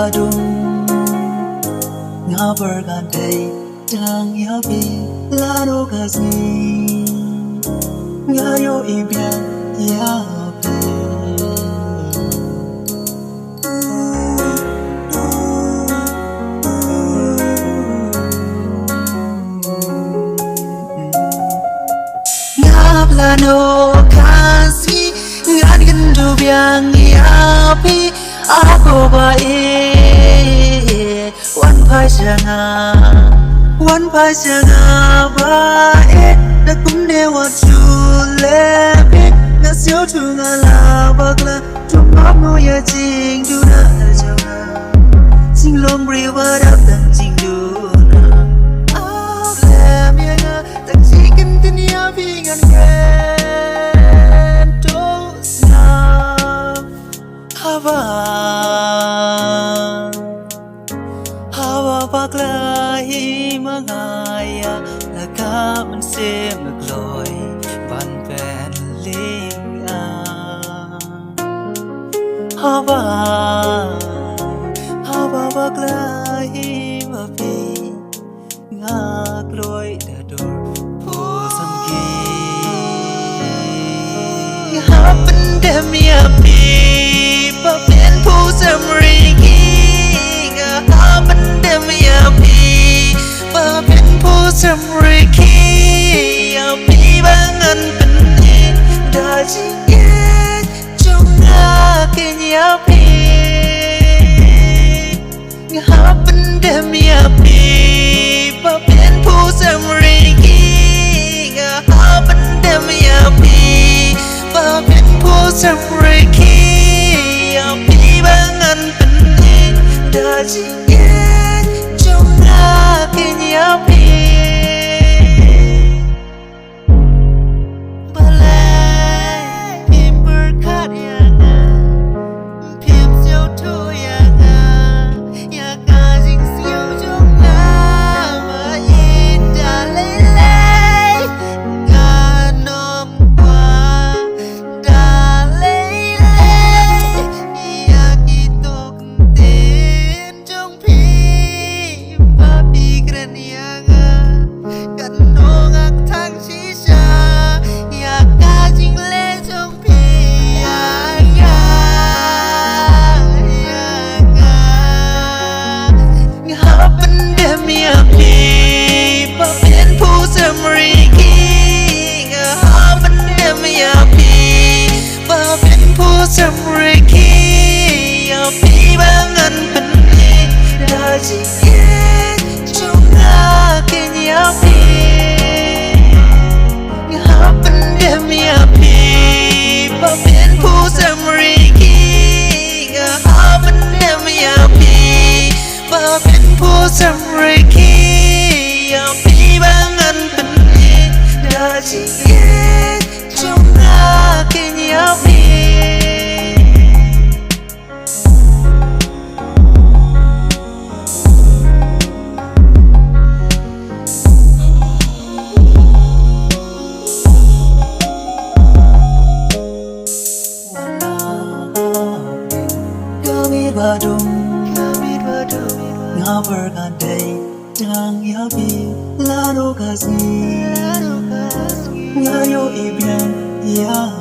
badung nga bergan day dang yabi lano gazni nga yo ibian yabi nga plano gazni nga gandu biang yabi ako ba one pasanga ba da kumne wa chule be na sio tu nga la bagla to mo ya jing du na jawa sing long river da tan jing du na ah le mi na ta chicken tin ya bi ngan to sna hava bagla hi mangaya laka man se magloi ban pen ling a hava bagla hi ma pi nga gloi da dor po sam ki ha pyndem ya pi pa pen po sam ri ki nga ha pyndem ya pi pa pen po sam ri ki ya pi bangan pen ni da ji ye chung nga ke ya pi nga ha pyndem ya pi pa pen po sam ri ki nga ha pyndem ya pi pa pen po sam ri ki ya pi bangan pen ni da ji ye chung nga ke ya pi sam ri ki ya pi bangan pen ni da ji ye chung nga ke ya pi nga pyndem ya pi pa pen po sam ri ki nga pyndem ya pi pa pen po sam ri ki ya pi bangan pen ni da ji ye chung nga ke ya pi badung nga bergan day dang yabi lano gazni nga yo ibian ya